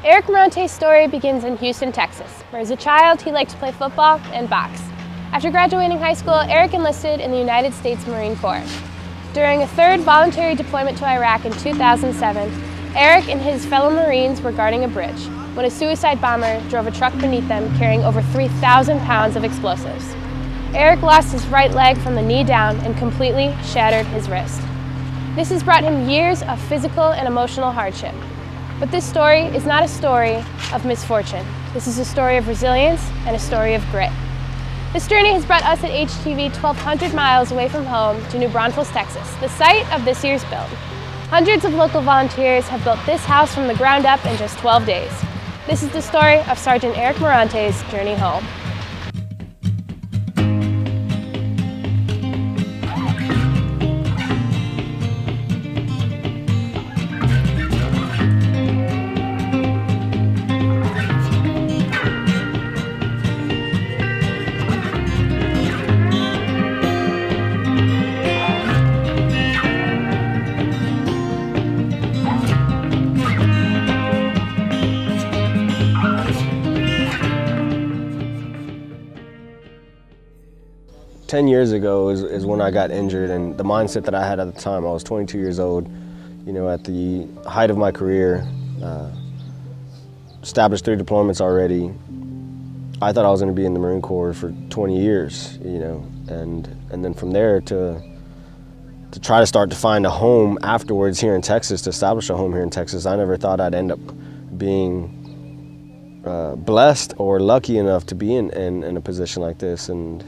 Eric Morante's story begins in Houston, Texas, where as a child he liked to play football and box. After graduating high school, Eric enlisted in the United States Marine Corps. During a third voluntary deployment to Iraq in 2007, Eric and his fellow Marines were guarding a bridge when a suicide bomber drove a truck beneath them carrying over 3,000 pounds of explosives. Eric lost his right leg from the knee down and completely shattered his wrist. This has brought him years of physical and emotional hardship. But this story is not a story of misfortune. This is a story of resilience and a story of grit. This journey has brought us at HTV 1,200 miles away from home to New Braunfels, Texas, the site of this year's build. Hundreds of local volunteers have built this house from the ground up in just 12 days. This is the story of Sergeant Eric Morante's journey home. 10 years ago is when I got injured, and the mindset that I had at the time, I was 22 years old, you know, at the height of my career, established 3 deployments already. I thought I was going to be in the Marine Corps for 20 years, you know, and then from there to try to start to find a home afterwards here in Texas, to establish a home here in Texas. I never thought I'd end up being blessed or lucky enough to be in a position like this. And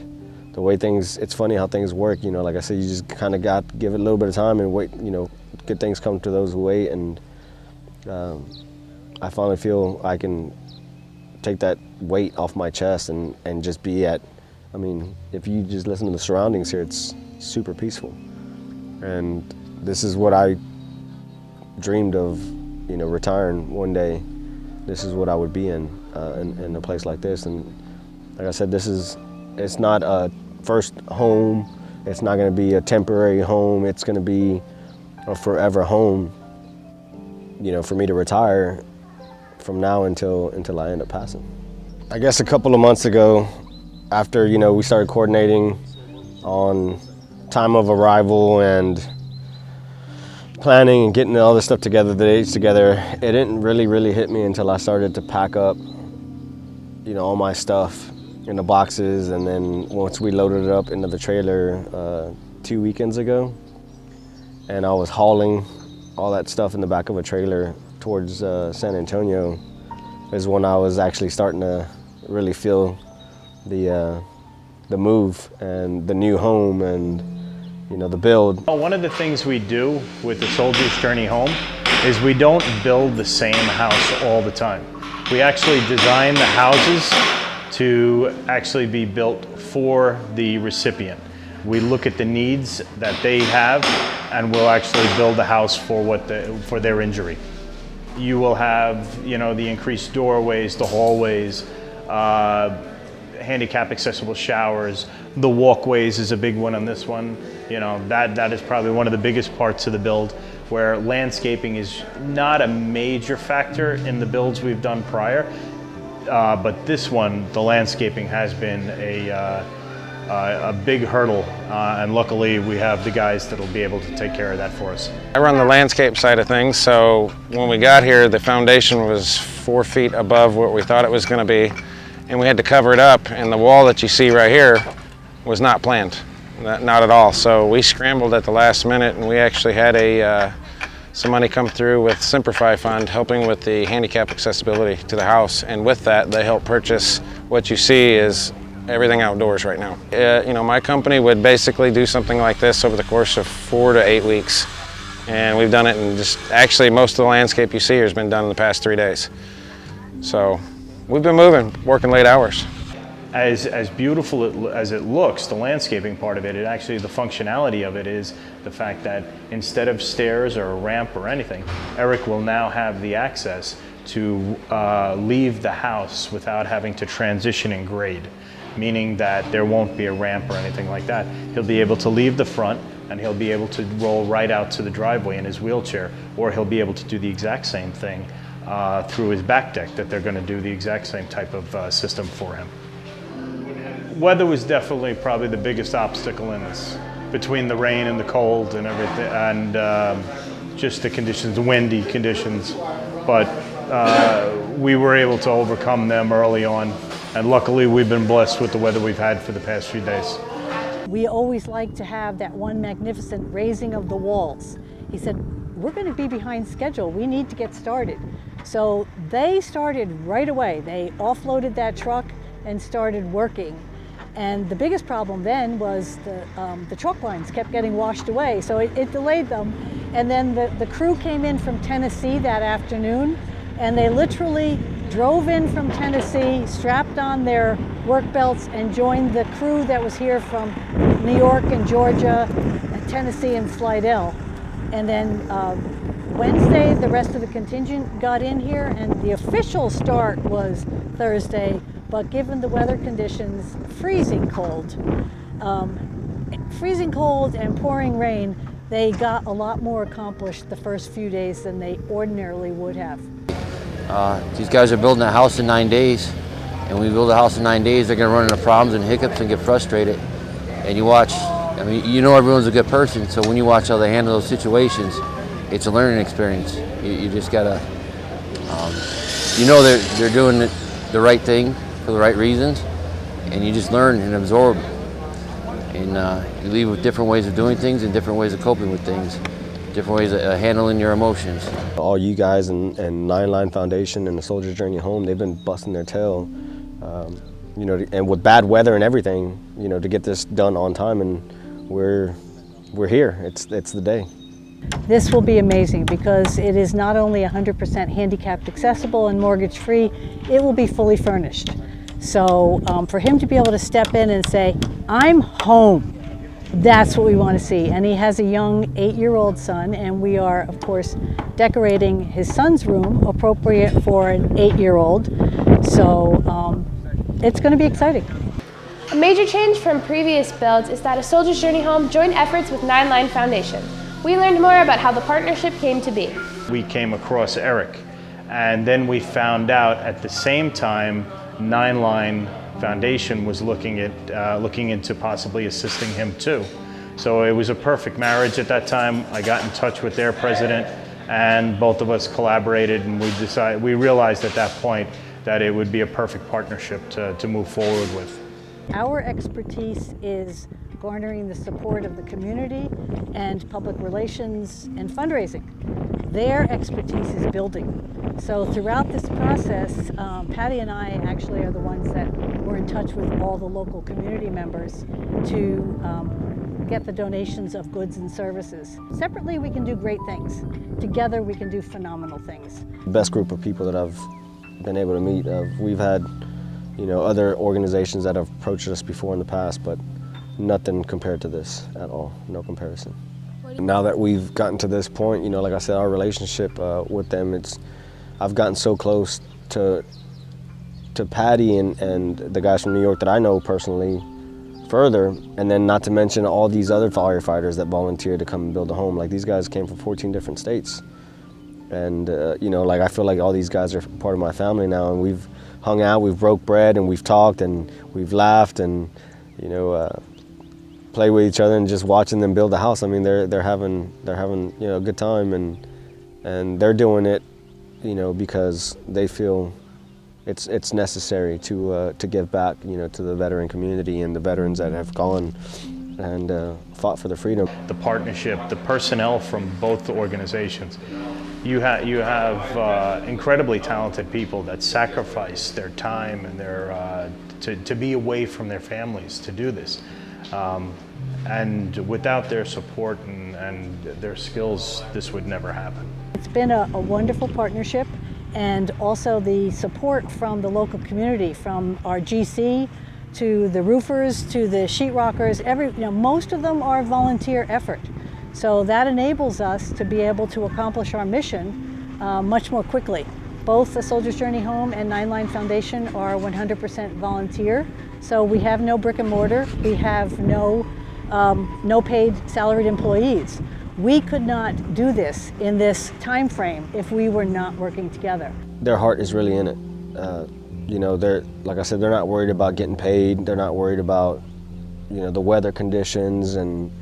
the way things, it's funny how things work, you know, like I said, you just kind of got to give it a little bit of time and wait, you know, good things come to those who wait. And I finally feel I can take that weight off my chest and just be at, I mean, if you just listen to the surroundings here, it's super peaceful. And this is what I dreamed of, you know, retiring one day. This is what I would be in a place like this. And like I said, it's not a first home. It's not going to be a temporary home. It's going to be a forever home, you know, for me to retire from now until I end up passing. I guess a couple of months ago, after, you know, we started coordinating on time of arrival and planning and getting all this stuff together, the dates together, it didn't really hit me until I started to pack up, you know, all my stuff in the boxes. And then once we loaded it up into the trailer 2 weekends ago, and I was hauling all that stuff in the back of a trailer towards San Antonio, is when I was actually starting to really feel the move and the new home and, you know, the build. One of the things we do with the Soldier's Journey Home is we don't build the same house all the time. We actually design the houses to actually be built for the recipient. We look at the needs that they have, and we'll actually build the house for for their injury. You will have, you know, the increased doorways, the hallways, handicap accessible showers. The walkways is a big one on this one. You know, that is probably one of the biggest parts of the build, where landscaping is not a major factor in the builds we've done prior. But this one, the landscaping has been a big hurdle, and luckily we have the guys that'll be able to take care of that for us. I run the landscape side of things, so when we got here, the foundation was 4 feet above what we thought it was going to be, and we had to cover it up, and the wall that you see right here was not planned, not at all. So we scrambled at the last minute, and we actually had some money come through with Simplify Fund, helping with the handicap accessibility to the house. And with that, they helped purchase what you see is everything outdoors right now. You know, my company would basically do something like this over the course of 4 to 8 weeks. And we've done it in actually most of the landscape you see here has been done in the past 3 days. So we've been moving, working late hours. As beautiful as it looks, the landscaping part of it, actually the functionality of it is the fact that instead of stairs or a ramp or anything, Eric will now have the access to leave the house without having to transition and grade, meaning that there won't be a ramp or anything like that. He'll be able to leave the front, and he'll be able to roll right out to the driveway in his wheelchair, or he'll be able to do the exact same thing through his back deck that they're going to do the exact same type of system for him. Weather was definitely probably the biggest obstacle in this, between the rain and the cold and everything, and just the conditions, the windy conditions. But we were able to overcome them early on, and luckily we've been blessed with the weather we've had for the past few days. We always like to have that one magnificent raising of the walls. He said, we're going to be behind schedule. We need to get started. So they started right away. They offloaded that truck and started working. And the biggest problem then was the truck lines kept getting washed away, so it delayed them. And then the crew came in from Tennessee that afternoon, and they literally drove in from Tennessee, strapped on their work belts, and joined the crew that was here from New York and Georgia, and Tennessee and Slidell. And then Wednesday, the rest of the contingent got in here, and the official start was Thursday. But given the weather conditions, freezing cold and pouring rain, they got a lot more accomplished the first few days than they ordinarily would have. These guys are building a house in 9 days, and when we build a house in 9 days, they're going to run into problems and hiccups and get frustrated. And you watch, I mean, you know everyone's a good person, so when you watch how they handle those situations, it's a learning experience. You just gotta, you know they're doing the right thing for the right reasons, and you just learn and absorb. And you leave with different ways of doing things and different ways of coping with things, different ways of handling your emotions. All you guys and Nine Line Foundation and the Soldier's Journey Home, they've been busting their tail, you know, and with bad weather and everything, you know, to get this done on time, and we're here. It's the day. This will be amazing because it is not only 100% handicapped accessible and mortgage free, it will be fully furnished. So for him to be able to step in and say, I'm home, that's what we want to see. And he has a young 8-year-old son, and we are, of course, decorating his son's room appropriate for an 8-year-old. So it's going to be exciting. A major change from previous builds is that a Soldier's Journey Home joined efforts with Nine Line Foundation. We learned more about how the partnership came to be. We came across Eric, and then we found out at the same time Nine Line Foundation was looking into possibly assisting him too. So it was a perfect marriage at that time. I got in touch with their president, and both of us collaborated, and we realized at that point that it would be a perfect partnership to move forward with. Our expertise is garnering the support of the community and public relations and fundraising. Their expertise is building. So throughout this process, Patty and I actually are the ones that were in touch with all the local community members to get the donations of goods and services. Separately, we can do great things. Together, we can do phenomenal things. The best group of people that I've been able to meet. We've had, you know, other organizations that have approached us before in the past, but nothing compared to this at all, no comparison. Now that we've gotten to this point, you know, like I said, our relationship with them, I've gotten so close to Patty and the guys from New York that I know personally further, and then not to mention all these other firefighters that volunteered to come and build a home. Like, these guys came from 14 different states. And, you know, like, I feel like all these guys are part of my family now, and we've hung out, we've broke bread, and we've talked, and we've laughed, and, you know, play with each other, and just watching them build a house. I mean, they're having you know, a good time, and they're doing it, you know, because they feel it's necessary to give back, you know, to the veteran community and the veterans that have gone and fought for their freedom. The partnership, the personnel from both organizations. You have incredibly talented people that sacrifice their time and their to be away from their families to do this. And without their support and their skills, this would never happen. It's been a wonderful partnership, and also the support from the local community, from our GC to the roofers to the sheetrockers. You know, most of them are volunteer effort. So that enables us to be able to accomplish our mission much more quickly. Both the Soldier's Journey Home and Nine Line Foundation are 100% volunteer. So we have no brick and mortar. We have no paid salaried employees. We could not do this in this time frame if we were not working together. Their heart is really in it. You know, they're, like I said, they're not worried about getting paid. They're not worried about, you know, the weather conditions and,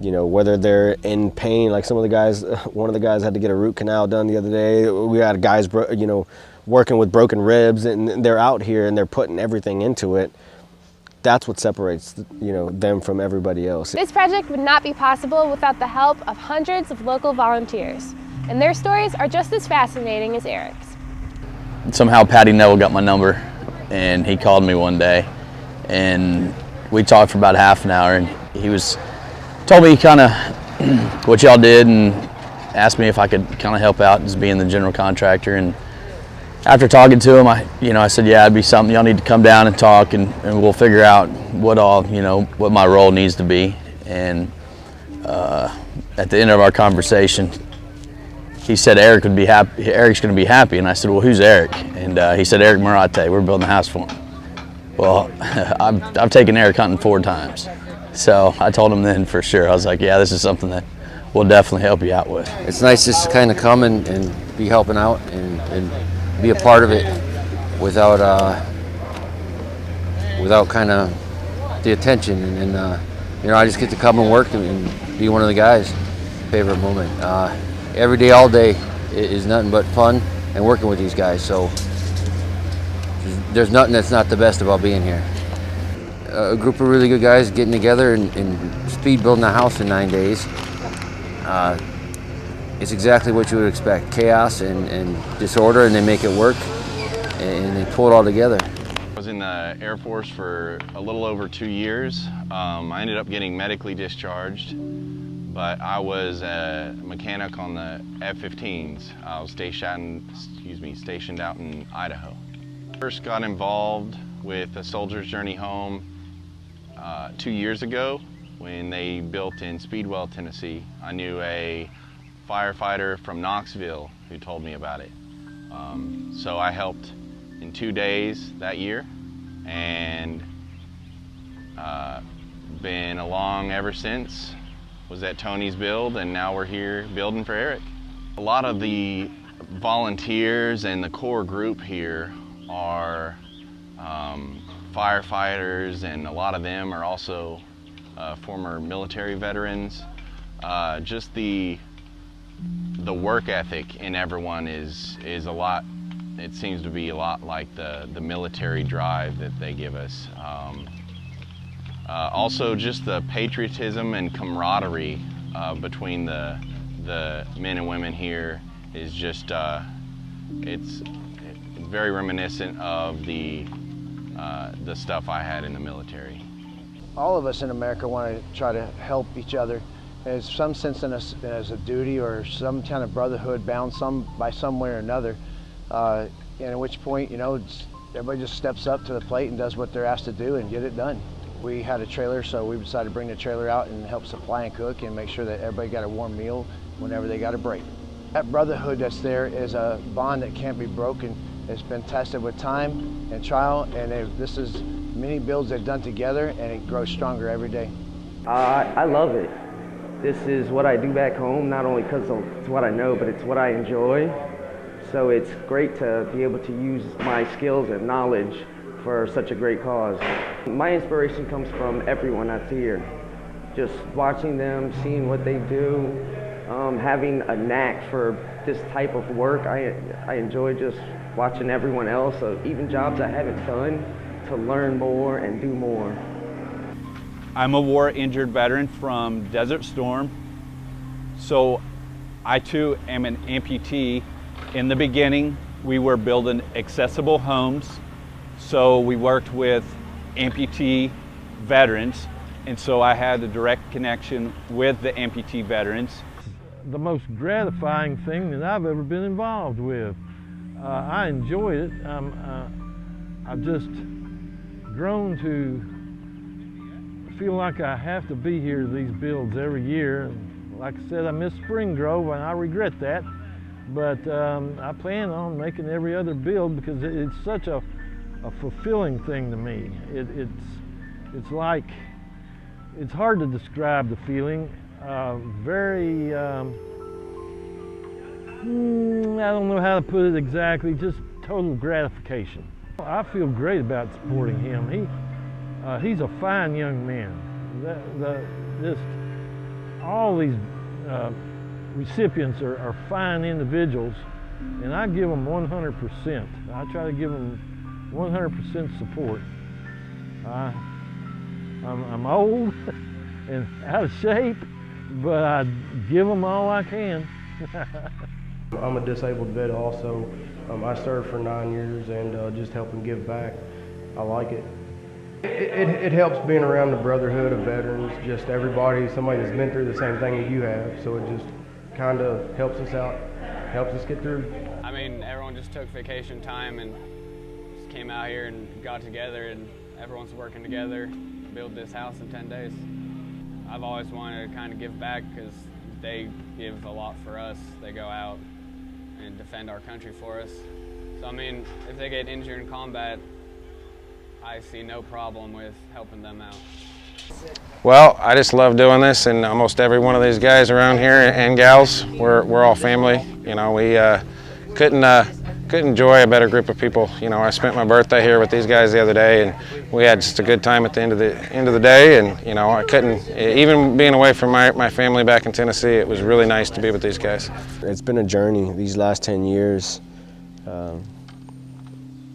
you know, whether they're in pain. Like some of the guys, one of the guys had to get a root canal done the other day. We had guys, you know, working with broken ribs, and they're out here and they're putting everything into it. That's what separates, you know, them from everybody else. This project would not be possible without the help of hundreds of local volunteers, and their stories are just as fascinating as Eric's. Somehow Patty Neville got my number, and he called me one day, and we talked for about half an hour, and he told me kind of what y'all did and asked me if I could kind of help out as being the general contractor. And after talking to him, I said, yeah, it'd be something y'all need to come down and talk, and we'll figure out what my role needs to be. And at the end of our conversation, he said Eric would be happy. Eric's going to be happy, and I said, well, who's Eric? And he said, Eric Morante. We're building a house for him. Well, I've taken Eric hunting 4 times, so I told him then for sure. I was like, yeah, this is something that we'll definitely help you out with. It's nice just to kind of come and be helping out and be a part of it without kind of the attention. And you know, I just get to come and work and be one of the guys. Favorite moment. Every day, all day is nothing but fun and working with these guys. So there's nothing that's not the best about being here. A group of really good guys getting together and speed building a house in 9 days. It's exactly what you would expect. Chaos and disorder, and they make it work, and they pull it all together. I was in the Air Force for a little over 2 years. I ended up getting medically discharged, but I was a mechanic on the F-15s. I was stationed out in Idaho. First got involved with a Soldier's Journey Home 2 years ago when they built in Speedwell, Tennessee. I knew a firefighter from Knoxville who told me about it. So I helped in 2 days that year, and been along ever since. Was at Tony's build, and now we're here building for Eric. A lot of the volunteers and the core group here are firefighters, and a lot of them are also former military veterans. Just the work ethic in everyone is a lot. It seems to be a lot like the military drive that they give us. Also, just the patriotism and camaraderie between the men and women here is just it's very reminiscent of the stuff I had in the military. All of us in America want to try to help each other. There's some sense in us as a duty or some kind of brotherhood bound by some way or another. And at which point, you know, everybody just steps up to the plate and does what they're asked to do and get it done. We had a trailer, so we decided to bring the trailer out and help supply and cook and make sure that everybody got a warm meal whenever they got a break. That brotherhood that's there is a bond that can't be broken. It's been tested with time and trial, and this is many builds they've done together, and it grows stronger every day. I love it. This is what I do back home, not only because it's what I know, but it's what I enjoy. So it's great to be able to use my skills and knowledge for such a great cause. My inspiration comes from everyone that's here. Just watching them, seeing what they do, having a knack for this type of work. I enjoy just watching everyone else, so even jobs I haven't done, to learn more and do more. I'm a war-injured veteran from Desert Storm, so I too am an amputee. In the beginning, we were building accessible homes, so we worked with amputee veterans, and so I had a direct connection with the amputee veterans. The most gratifying thing that I've ever been involved with. I enjoy it. I've just grown to feel like I have to be here to these builds every year. Like I said, I miss Spring Grove, and I regret that. But I plan on making every other build because it's such a fulfilling thing to me. It's hard to describe the feeling. very, I don't know how to put it exactly, just total gratification. I feel great about supporting him. He's a fine young man. All these recipients are fine individuals, and I give them 100%. I try to give them 100% support. I'm old and out of shape, but I give them all I can. I'm a disabled vet also. I served for 9 years and just helping give back. I like it. It helps being around the brotherhood of veterans, just somebody that's been through the same thing that you have, so it just kind of helps us out, helps us get through. I mean, everyone just took vacation time and just came out here and got together, and everyone's working together to build this house in 10 days. I've always wanted to kind of give back because they give a lot for us. They go out and defend our country for us. So I mean, if they get injured in combat, I see no problem with helping them out. Well, I just love doing this, and almost every one of these guys around here and gals, we're all family. You know, we couldn't enjoy a better group of people. You know, I spent my birthday here with these guys the other day, and we had just a good time at the end of the day. And you know, I couldn't, even being away from my family back in Tennessee, it was really nice to be with these guys. It's been a journey these last 10 years.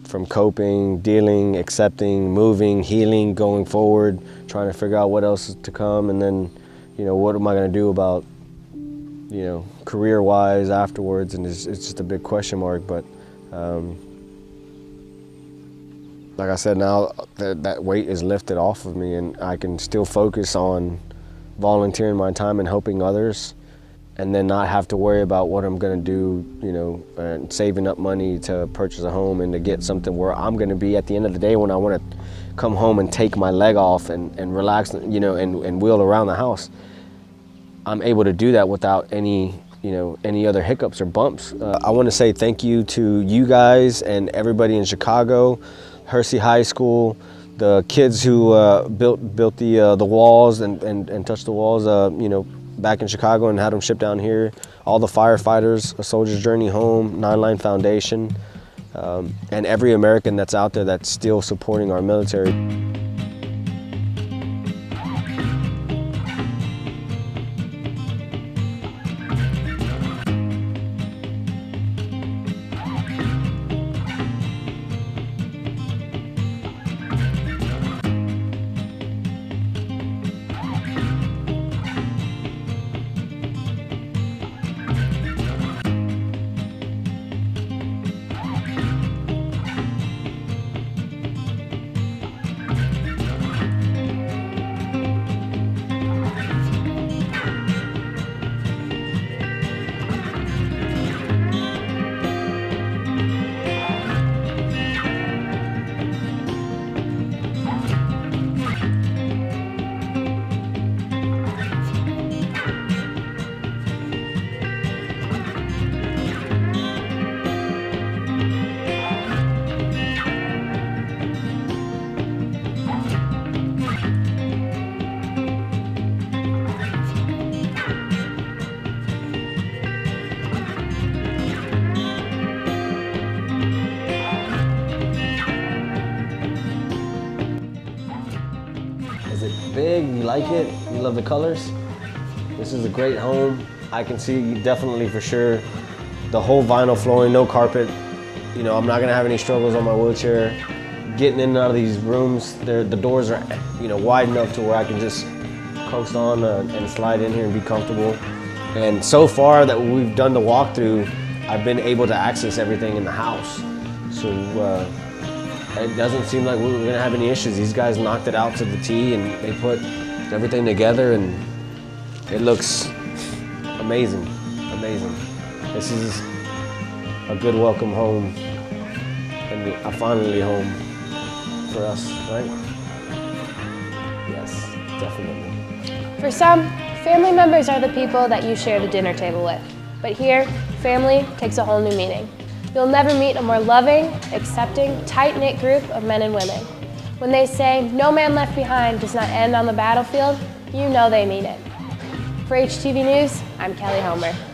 From coping, dealing, accepting, moving, healing, going forward, trying to figure out what else is to come, and then, you know, what am I going to do about, you know, career-wise afterwards, and it's just a big question mark. But like I said, now that weight is lifted off of me, and I can still focus on volunteering my time and helping others, and then not have to worry about what I'm going to do, you know, and saving up money to purchase a home and to get something where I'm going to be at the end of the day when I want to come home and take my leg off and relax, you know, and wheel around the house. I'm able to do that without any, you know, any other hiccups or bumps. I want to say thank you to you guys and everybody in Chicago, Hersey High School, the kids who built the walls and touched the walls, you know, back in Chicago and had them shipped down here. All the firefighters, A Soldier's Journey Home, 9 Line Foundation, and every American that's out there that's still supporting our military. Is it big? You like it? You love the colors? This is a great home. I can see definitely for sure the whole vinyl flooring, no carpet. You know, I'm not gonna have any struggles on my wheelchair. Getting in and out of these rooms, the doors are, you know, wide enough to where I can just coast on and slide in here and be comfortable. And so far that we've done the walkthrough, I've been able to access everything in the house. So it doesn't seem like we're gonna have any issues. These guys knocked it out to the T and they put everything together and it looks amazing, amazing. This is a good welcome home and a finally home for us, right? Yes, definitely. For some, family members are the people that you share the dinner table with. But here, family takes a whole new meaning. You'll never meet a more loving, accepting, tight-knit group of men and women. When they say, "No man left behind" does not end on the battlefield, you know they mean it. For HTV News, I'm Kelly Homer.